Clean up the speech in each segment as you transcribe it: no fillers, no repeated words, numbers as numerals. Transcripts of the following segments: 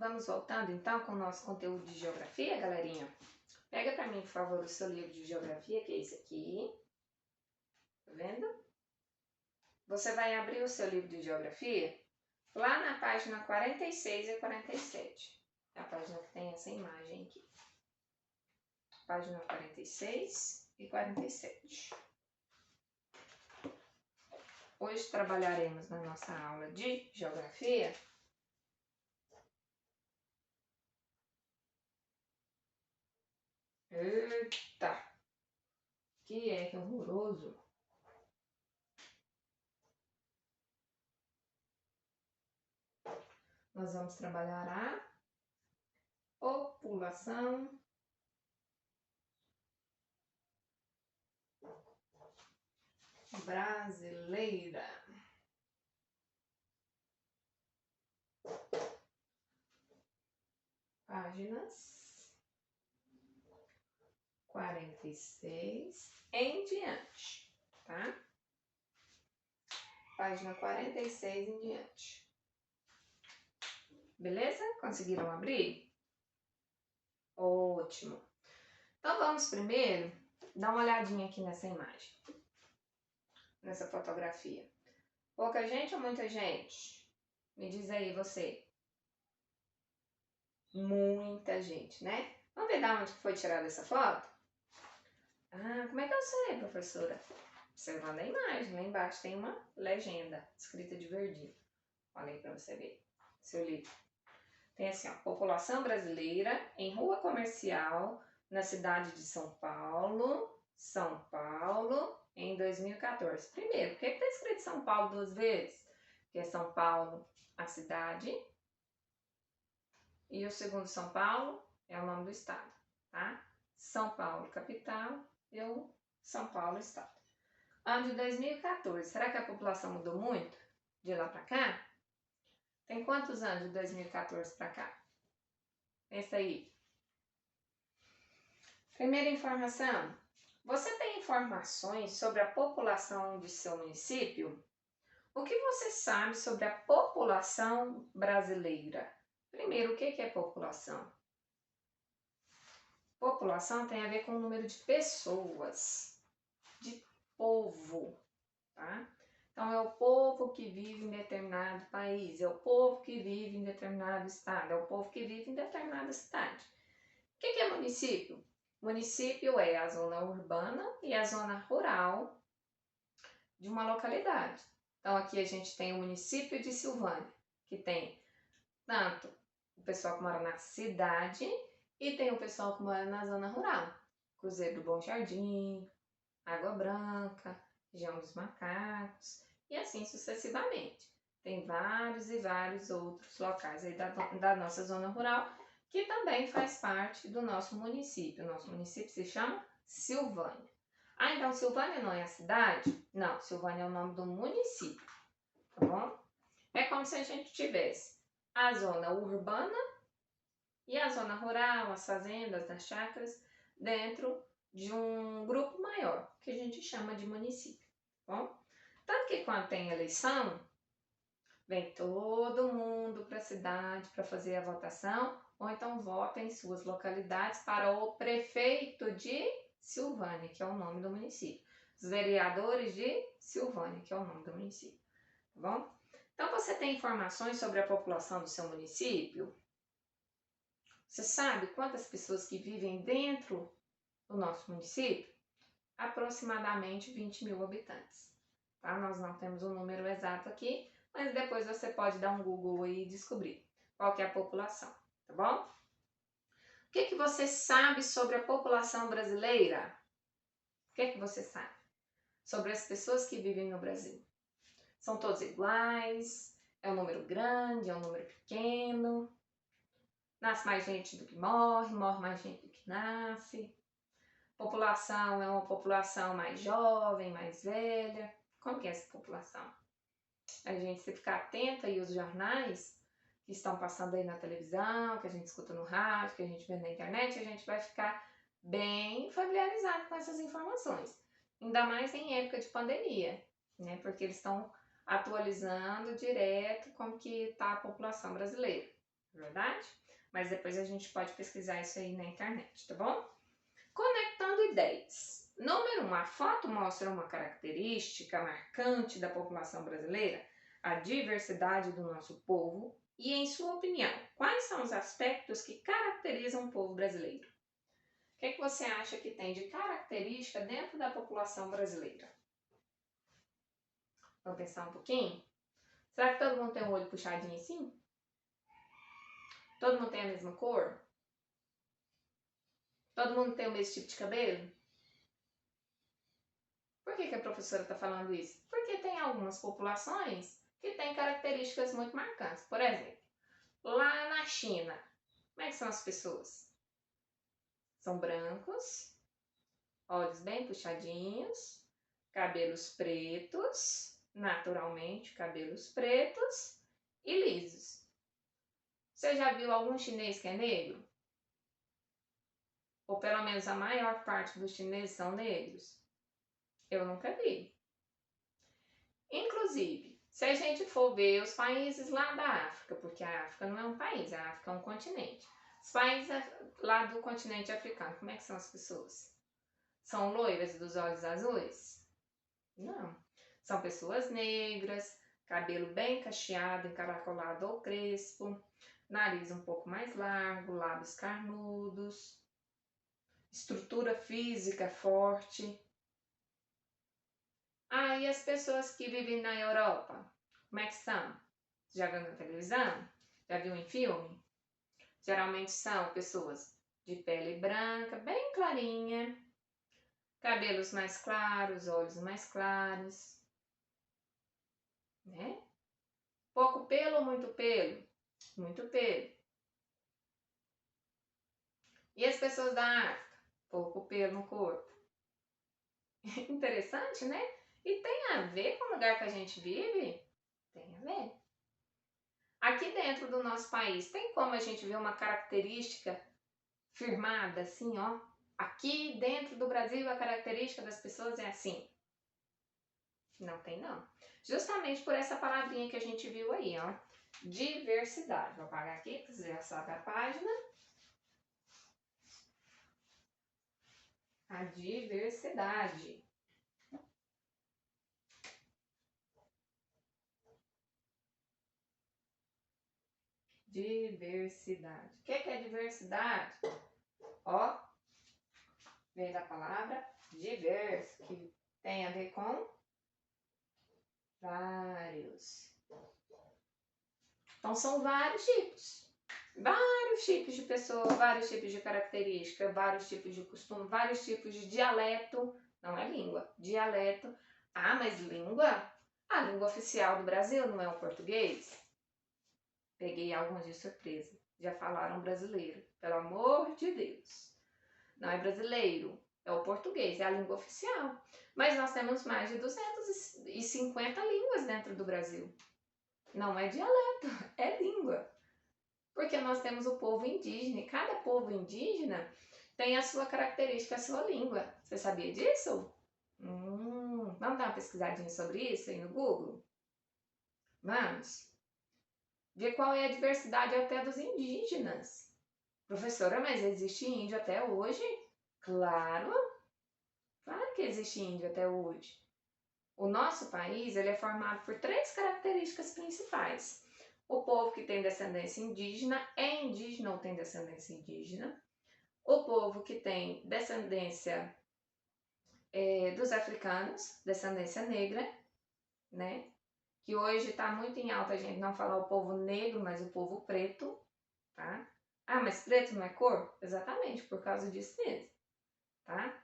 Vamos voltando então com o nosso conteúdo de geografia, galerinha? Pega para mim, por favor, o seu livro de geografia, que é esse aqui. Tá vendo? Você vai abrir o seu livro de geografia lá na página 46 e 47. É a página que tem essa imagem aqui. Página 46 e 47. Hoje trabalharemos na nossa aula de geografia Eita! Que é horroroso! Nós vamos trabalhar a população brasileira. Páginas 46 em diante, tá? Página 46 em diante. Beleza? Conseguiram abrir? Ótimo. Então vamos primeiro dar uma olhadinha aqui nessa imagem, nessa fotografia. Pouca gente ou muita gente? Me diz aí você. Muita gente, né? Vamos ver de onde foi tirada essa foto? Ah, como é que eu sei, professora? Observando a imagem, lá embaixo tem uma legenda escrita de verdinho. Olha aí para você ver, seu livro. Tem assim, ó, população brasileira em rua comercial na cidade de São Paulo, em 2014. Primeiro, por que está escrito São Paulo duas vezes? Porque é São Paulo, a cidade, e o segundo São Paulo é o nome do estado, tá? São Paulo, capital, e o São Paulo, estado. Ano de 2014, será que a população mudou muito de lá para cá? Tem quantos anos de 2014 para cá? Pensa aí. Primeira informação. Você tem informações sobre a população de seu município? O que você sabe sobre a população brasileira? Primeiro, o que é população? População tem a ver com o número de pessoas, de povo, tá? Então, é o povo que vive em determinado país, é o povo que vive em determinado estado, é o povo que vive em determinada cidade. O que é município? Município é a zona urbana e a zona rural de uma localidade. Então, aqui a gente tem o município de Silvânia, que tem tanto o pessoal que mora na cidade e tem o pessoal que mora na zona rural. Cruzeiro do Bom Jardim, Água Branca, região dos Macacos e assim sucessivamente. Tem vários e vários outros locais aí da nossa zona rural que também faz parte do nosso município. O nosso município se chama Silvânia. Ah, então Silvânia não é a cidade? Não, Silvânia é o nome do município, tá bom? É como se a gente tivesse a zona urbana e a zona rural, as fazendas, as chácaras, dentro de um grupo maior, que a gente chama de município, tá bom? Tanto que quando tem eleição, vem todo mundo para a cidade para fazer a votação, ou então vota em suas localidades para o prefeito de Silvânia, que é o nome do município. Os vereadores de Silvânia, que é o nome do município, tá bom? Então, você tem informações sobre a população do seu município? Você sabe quantas pessoas que vivem dentro do nosso município? Aproximadamente 20 mil habitantes, tá? Nós não temos o número exato aqui, mas depois você pode dar um Google aí e descobrir qual que é a população, tá bom? O que você sabe sobre a população brasileira? O que você sabe sobre as pessoas que vivem no Brasil? São todos iguais? É um número grande? É um número pequeno? Nasce mais gente do que morre mais gente do que nasce? População é uma população mais jovem, mais velha? Como que é essa população? A gente se ficar atenta aí aos jornais que estão passando aí na televisão, que a gente escuta no rádio, que a gente vê na internet, a gente vai ficar bem familiarizado com essas informações. Ainda mais em época de pandemia, né? Porque eles estão atualizando direto como que está a população brasileira, verdade? Mas depois a gente pode pesquisar isso aí na internet, tá bom? Conectando ideias. Número 1, a foto mostra uma característica marcante da população brasileira, a diversidade do nosso povo, e em sua opinião, quais são os aspectos que caracterizam o povo brasileiro? O que você acha que tem de característica dentro da população brasileira? Vamos pensar um pouquinho? Será que todo mundo tem um olho puxadinho assim? Todo mundo tem a mesma cor? Todo mundo tem o mesmo tipo de cabelo? Por que a professora está falando isso? Porque tem algumas populações que têm características muito marcantes. Por exemplo, lá na China, como é que são as pessoas? São brancos, olhos bem puxadinhos, cabelos pretos, naturalmente cabelos pretos e lisos. Você já viu algum chinês que é negro? Ou pelo menos a maior parte dos chineses são negros? Eu nunca vi. Inclusive, se a gente for ver os países lá da África, porque a África não é um país, a África é um continente. Os países lá do continente africano, como é que são as pessoas? São loiras dos olhos azuis? Não. São pessoas negras, cabelo bem cacheado, encaracolado ou crespo, nariz um pouco mais largo, lábios carnudos, estrutura física forte. Ah, e as pessoas que vivem na Europa? Como é que são? Já viu na televisão? Já viu em filme? Geralmente são pessoas de pele branca, bem clarinha, cabelos mais claros, olhos mais claros, né? Pouco pelo ou muito pelo? Muito pelo. E as pessoas da África? Pouco pelo no corpo. Interessante, né? E tem a ver com o lugar que a gente vive? Tem a ver. Aqui dentro do nosso país, tem como a gente ver uma característica firmada assim, ó? Aqui dentro do Brasil a característica das pessoas é assim. Não tem não. Justamente por essa palavrinha que a gente viu aí, ó. Diversidade. Vou apagar aqui, que você já sabe a página. A diversidade. Diversidade. O que é diversidade? Ó, vem da palavra diverso, que tem a ver com vários. Então são vários tipos. Vários tipos de pessoa, vários tipos de característica, vários tipos de costume, vários tipos de dialeto. Não é língua, dialeto. Ah, mas língua? A língua oficial do Brasil não é o português? Peguei alguns de surpresa. Já falaram brasileiro. Pelo amor de Deus. Não é brasileiro, é o português, é a língua oficial. Mas nós temos mais de 250 línguas dentro do Brasil. Não é dialeto, é língua. Porque nós temos o povo indígena e cada povo indígena tem a sua característica, a sua língua. Você sabia disso? Vamos dar uma pesquisadinha sobre isso aí no Google? Vamos? Ver qual é a diversidade até dos indígenas. Professora, mas existe índio até hoje? Claro, claro que existe índio até hoje. O nosso país ele é formado por 3 características principais. O povo que tem descendência indígena é indígena ou tem descendência indígena. O povo que tem descendência dos africanos, descendência negra, né? Que hoje está muito em alta a gente não falar o povo negro, mas o povo preto, tá? Ah, mas preto não é cor? Exatamente, por causa disso mesmo, tá?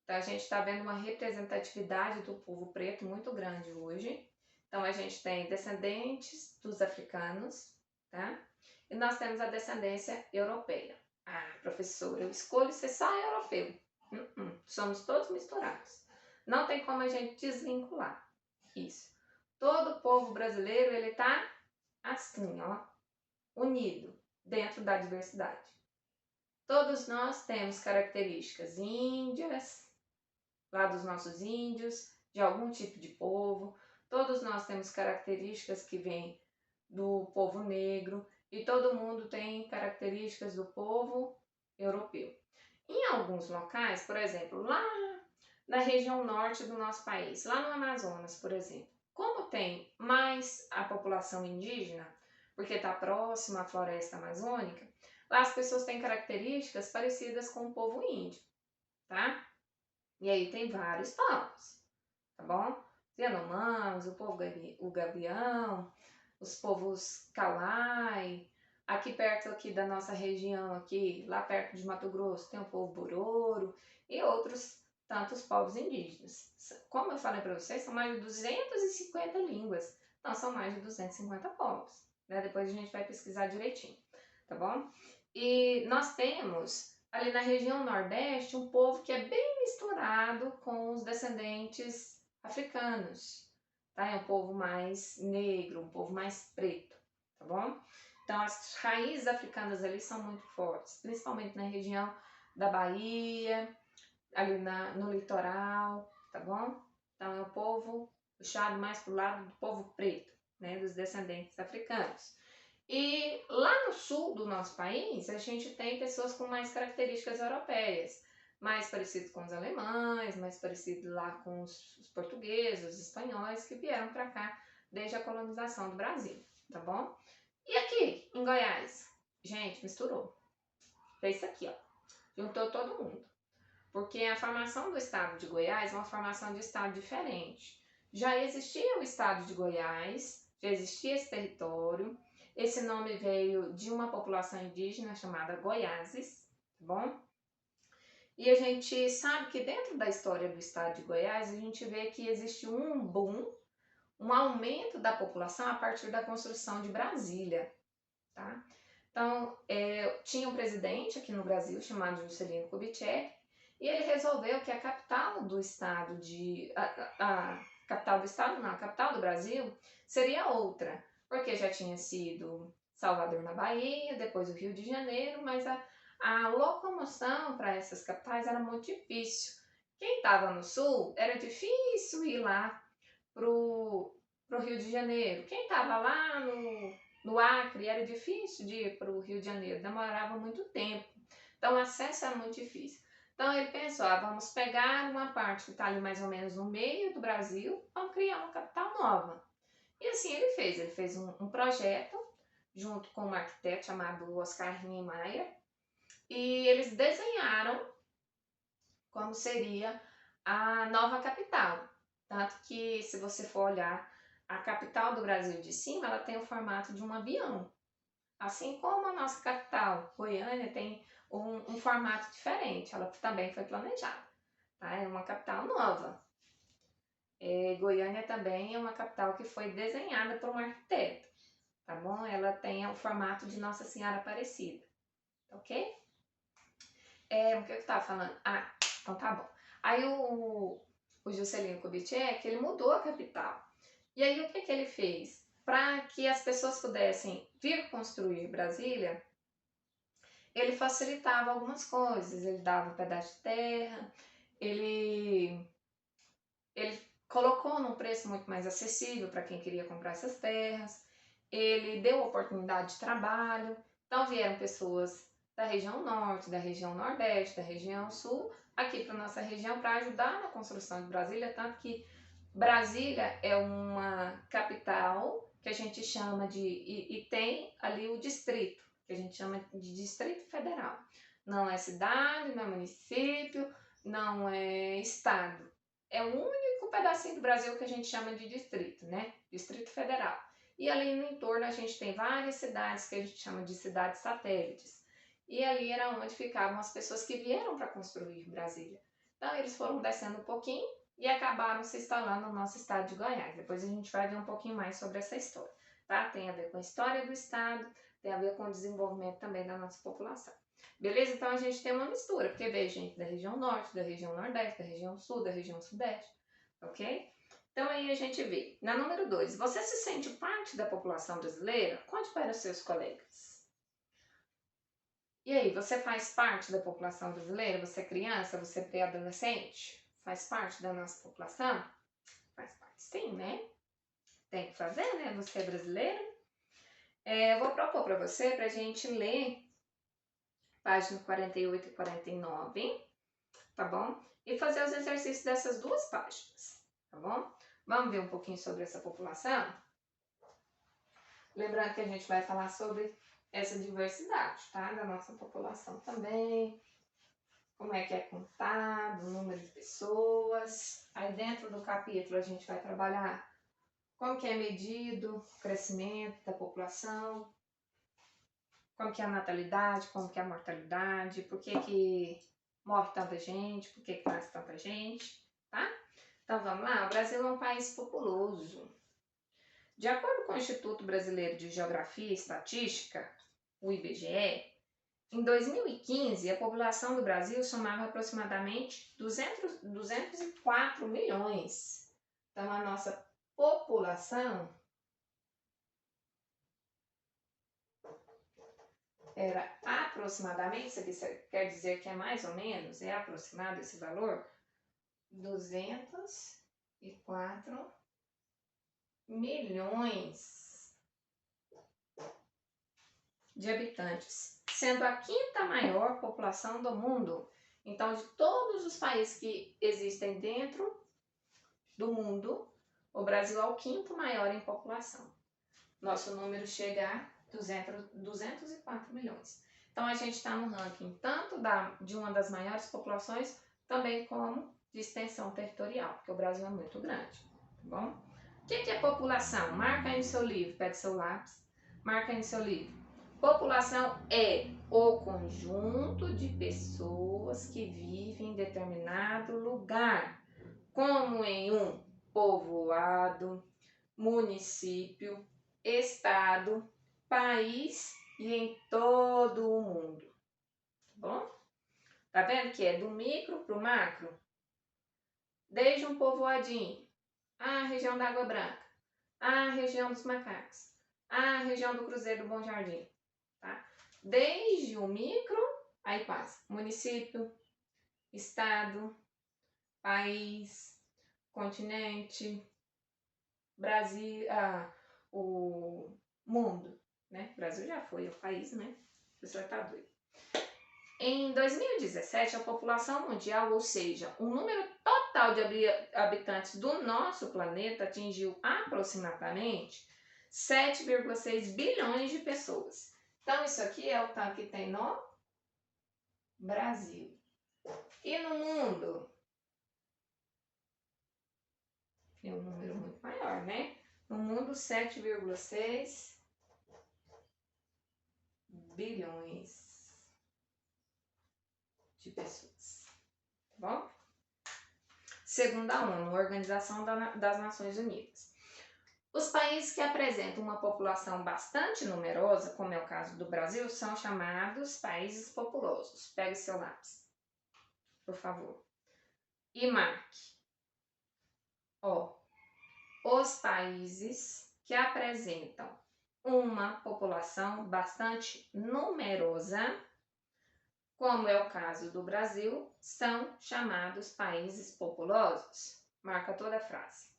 Então a gente está vendo uma representatividade do povo preto muito grande hoje. Então a gente tem descendentes dos africanos, tá? E nós temos a descendência europeia. Ah, professora, eu escolho ser só europeu. Somos todos misturados. Não tem como a gente desvincular isso. Todo o povo brasileiro, ele tá assim, ó, unido dentro da diversidade. Todos nós temos características índias, lá dos nossos índios, de algum tipo de povo. Todos nós temos características que vêm do povo negro. e todo mundo tem características do povo europeu. Em alguns locais, por exemplo, lá na região norte do nosso país, lá no Amazonas, por exemplo, como tem mais a população indígena, porque está próximo à floresta amazônica, lá as pessoas têm características parecidas com o povo índio, tá? E aí tem vários povos, tá bom? Os Yanomamis, o Gavião, os povos Kauai, aqui perto aqui da nossa região, aqui, lá perto de Mato Grosso, tem o povo Bororo e outros tantos povos indígenas. Como eu falei para vocês, são mais de 250 línguas, então são mais de 250 povos, né? Depois a gente vai pesquisar direitinho, tá bom? E nós temos ali na região Nordeste um povo que é bem misturado com os descendentes africanos, tá? É um povo mais negro, um povo mais preto, tá bom? Então as raízes africanas ali são muito fortes, principalmente na região da Bahia, ali no litoral, tá bom? Então é um povo puxado mais pro lado do povo preto, né? Dos descendentes africanos. E lá no sul do nosso país, a gente tem pessoas com mais características europeias, mais parecido com os alemães, mais parecido lá com os portugueses, os espanhóis, que vieram para cá desde a colonização do Brasil, tá bom? E aqui, em Goiás, gente, misturou. Fez isso aqui, ó. Juntou todo mundo. Porque a formação do estado de Goiás é uma formação de estado diferente. Já existia o estado de Goiás, já existia esse território. Esse nome veio de uma população indígena chamada Goiáses, tá bom? E a gente sabe que dentro da história do estado de Goiás, a gente vê que existe um boom, um aumento da população a partir da construção de Brasília, tá? Então, tinha um presidente aqui no Brasil chamado Juscelino Kubitschek, e ele resolveu que a capital do estado a capital do estado não, a capital do Brasil seria outra, porque já tinha sido Salvador na Bahia, depois o Rio de Janeiro, mas a locomoção para essas capitais era muito difícil. Quem estava no sul era difícil ir lá pro Rio de Janeiro. Quem estava lá no Acre era difícil de ir para o Rio de Janeiro, demorava muito tempo. Então o acesso era muito difícil. Então ele pensou, vamos pegar uma parte que está ali mais ou menos no meio do Brasil, vamos criar uma capital nova. E assim ele fez um projeto junto com um arquiteto chamado Oscar Niemeyer, e eles desenharam como seria a nova capital. Tanto que se você for olhar a capital do Brasil de cima, ela tem o formato de um avião. Assim como a nossa capital, Goiânia, tem um formato diferente, ela também foi planejada. Tá? É uma capital nova. Goiânia também é uma capital que foi desenhada por um arquiteto, tá bom? Ela tem o formato de Nossa Senhora Aparecida, ok? O que eu estava falando? Ah, então tá bom. Aí o Juscelino Kubitschek, ele mudou a capital. E aí o que ele fez? Para que as pessoas pudessem vir construir Brasília, ele facilitava algumas coisas, ele dava um pedaço de terra, ele colocou num preço muito mais acessível para quem queria comprar essas terras, ele deu oportunidade de trabalho, então vieram pessoas da região norte, da região nordeste, da região sul, aqui para nossa região para ajudar na construção de Brasília, tanto que Brasília é uma capital que a gente chama de, e tem ali o distrito, que a gente chama de Distrito Federal. Não é cidade, não é município, não é estado. É o único pedacinho do Brasil que a gente chama de distrito, né? Distrito Federal. E ali no entorno a gente tem várias cidades que a gente chama de cidades satélites. E ali era onde ficavam as pessoas que vieram para construir Brasília. Então eles foram descendo um pouquinho e acabaram se instalando no nosso estado de Goiás. Depois a gente vai ver um pouquinho mais sobre essa história, tá? Tem a ver com a história do estado, tem a ver com o desenvolvimento também da nossa população. Beleza? Então a gente tem uma mistura, porque veio gente da região norte, da região nordeste, da região sul, da região sudeste, ok? Então aí a gente vê. Na número 2, você se sente parte da população brasileira? Conte para os seus colegas. E aí, você faz parte da população brasileira? Você é criança? Você é pré-adolescente? Faz parte da nossa população? Faz parte sim, né? Tem que fazer, né? Você é brasileiro. Eu vou propor para você, para a gente ler página 48 e 49, tá bom? E fazer os exercícios dessas duas páginas, tá bom? Vamos ver um pouquinho sobre essa população? Lembrando que a gente vai falar sobre essa diversidade, tá? Da nossa população também, como é que é contado, o número de pessoas. Aí dentro do capítulo a gente vai trabalhar como que é medido o crescimento da população, como que é a natalidade, como que é a mortalidade, por que morre tanta gente, por que nasce tanta gente, tá? Então vamos lá, o Brasil é um país populoso. De acordo com o Instituto Brasileiro de Geografia e Estatística, o IBGE, em 2015 a população do Brasil somava aproximadamente 204 milhões. Então a nossa população era aproximadamente, isso aqui quer dizer que é mais ou menos, é aproximado esse valor, 204 milhões de habitantes, sendo a quinta maior população do mundo. Então, de todos os países que existem dentro do mundo, o Brasil é o quinto maior em população. Nosso número chega a 204 milhões. Então, a gente está no ranking tanto de uma das maiores populações, também como de extensão territorial, porque o Brasil é muito grande, tá bom? O que é população? Marca aí no seu livro, pega seu lápis, marca aí no seu livro. População é o conjunto de pessoas que vivem em determinado lugar, como em um povoado, município, estado, país e em todo o mundo. Tá bom? Tá vendo que é do micro para o macro? Desde um povoadinho, a região da Água Branca, a região dos macacos, a região do Cruzeiro do Bom Jardim. Tá? Desde o micro, aí passa município, estado, país, continente, Brasil, o mundo, né? Brasil já foi, é o país, né? O pessoal tá doido. Em 2017, a população mundial, ou seja, o número total de habitantes do nosso planeta atingiu aproximadamente 7,6 bilhões de pessoas. Então, isso aqui é o tanto que tem no Brasil. E no mundo? É um número muito maior, né? No mundo, 7,6 bilhões de pessoas. Tá bom? Segundo a ONU, Organização das Nações Unidas. Os países que apresentam uma população bastante numerosa, como é o caso do Brasil, são chamados países populosos. Pegue seu lápis, por favor. E marque. Os países que apresentam uma população bastante numerosa, como é o caso do Brasil, são chamados países populosos. Marca toda a frase.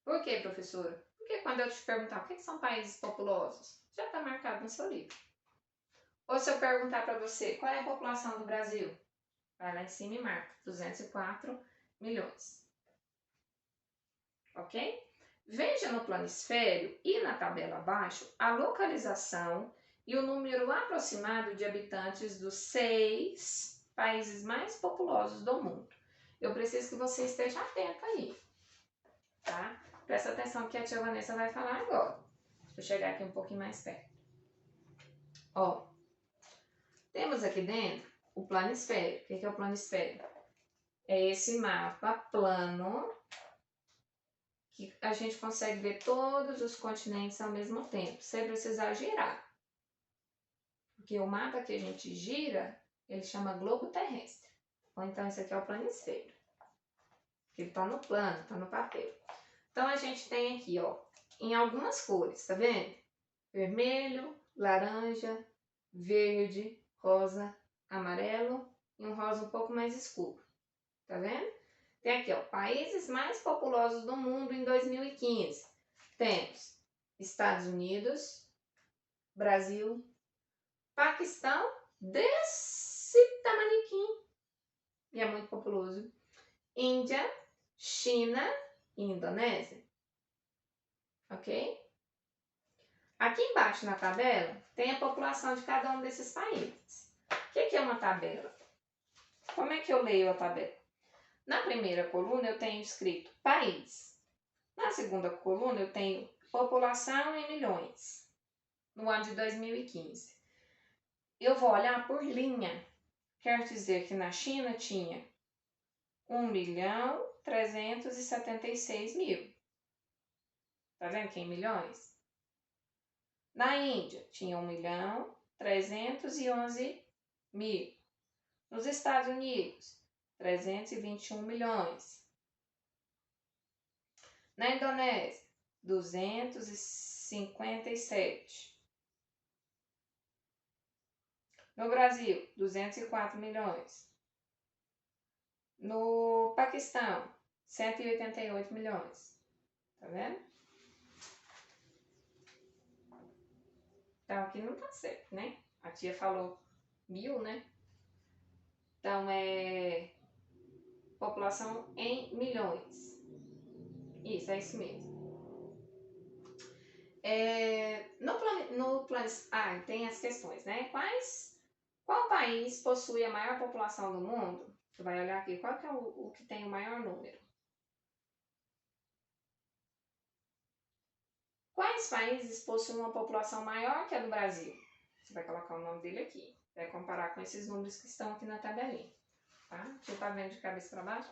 Por quê, professora? Porque quando eu te perguntar o que são países populosos, já está marcado no seu livro. Ou se eu perguntar para você qual é a população do Brasil, vai lá em cima e marca 204 milhões. Ok? Veja no planisfério e na tabela abaixo a localização e o número aproximado de habitantes dos 6 países mais populosos do mundo. Eu preciso que você esteja atento aí, tá? Presta atenção que a tia Vanessa vai falar agora. Deixa eu chegar aqui um pouquinho mais perto. Temos aqui dentro o planisfério. O que é o planisfério? É esse mapa plano que a gente consegue ver todos os continentes ao mesmo tempo, sem precisar girar. Porque o mapa que a gente gira, ele chama globo terrestre. Ou então esse aqui é o planisfério. Ele está no plano, está no papel. Então a gente tem aqui, em algumas cores, tá vendo? Vermelho, laranja, verde, rosa, amarelo e um rosa um pouco mais escuro. Tá vendo? Tem aqui, países mais populosos do mundo em 2015. Temos Estados Unidos, Brasil, Paquistão, desse tamaniquim, e é muito populoso, Índia, China e Indonésia. Ok? Aqui embaixo na tabela tem a população de cada um desses países. O que é uma tabela? Como é que eu leio a tabela? Na primeira coluna eu tenho escrito país. Na segunda coluna eu tenho população em milhões, no ano de 2015. Eu vou olhar por linha. Quer dizer que na China tinha 1.376.000. Tá vendo que é em milhões? Na Índia tinha 1.311.000. Nos Estados Unidos, 321 milhões. Na Indonésia, 257. No Brasil, 204 milhões. No Paquistão, 188 milhões. Tá vendo? Então, aqui não tá certo, né? A tia falou 1.000, né? Então, é população em milhões. Isso, é isso mesmo. Tem as questões, né? Qual país possui a maior população do mundo? Você vai olhar aqui, qual que é o que tem o maior número? Quais países possuem uma população maior que a do Brasil? Você vai colocar o nome dele aqui. Vai comparar com esses números que estão aqui na tabelinha. Tá? Você tá vendo de cabeça para baixo?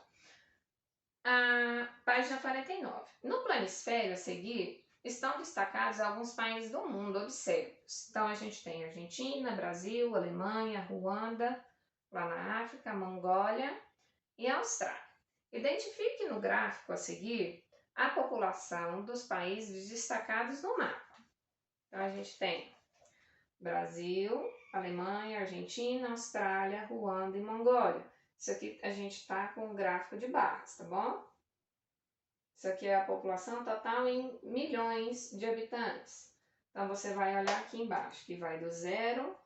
A página 49. No planisfério a seguir, estão destacados alguns países do mundo, observe-os. Então, a gente tem Argentina, Brasil, Alemanha, Ruanda, lá na África, Mongólia e Austrália. Identifique no gráfico a seguir a população dos países destacados no mapa. Então, a gente tem Brasil, Alemanha, Argentina, Austrália, Ruanda e Mongólia. Isso aqui a gente está com um gráfico de barras, tá bom? Isso aqui é a população total em milhões de habitantes. Então, você vai olhar aqui embaixo, que vai do 0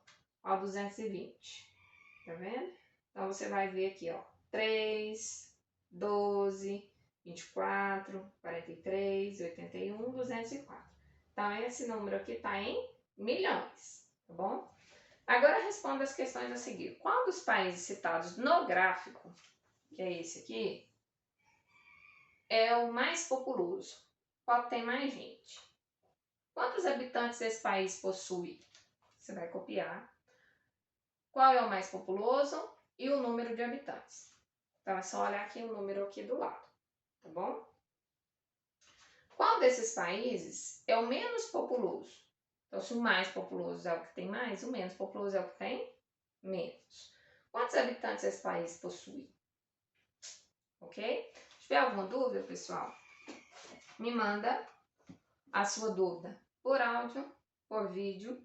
ao 220. Tá vendo? Então, você vai ver aqui, ó, 3, 12, 24, 43, 81, 204. Então, esse número aqui está em milhões, tá bom? Agora, responda as questões a seguir. Qual dos países citados no gráfico, que é esse aqui, é o mais populoso? Qual tem mais gente? Quantos habitantes esse país possui? Você vai copiar. Qual é o mais populoso e o número de habitantes? Então, é só olhar aqui o número aqui do lado, tá bom? Qual desses países é o menos populoso? Então, se o mais populoso é o que tem mais, o menos populoso é o que tem menos. Quantos habitantes esse país possui? Ok? Se tiver alguma dúvida, pessoal, me manda a sua dúvida por áudio, por vídeo.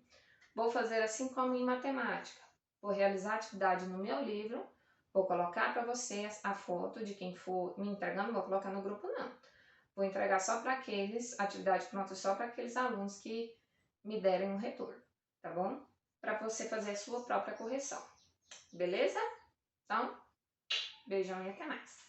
Vou fazer assim como em matemática. Vou realizar a atividade no meu livro, vou colocar para vocês a foto de quem for me entregando, não vou colocar no grupo não. Vou entregar só para atividade pronta só para aqueles alunos que me derem um retorno, tá bom? Para você fazer a sua própria correção. Beleza? Então, beijão e até mais.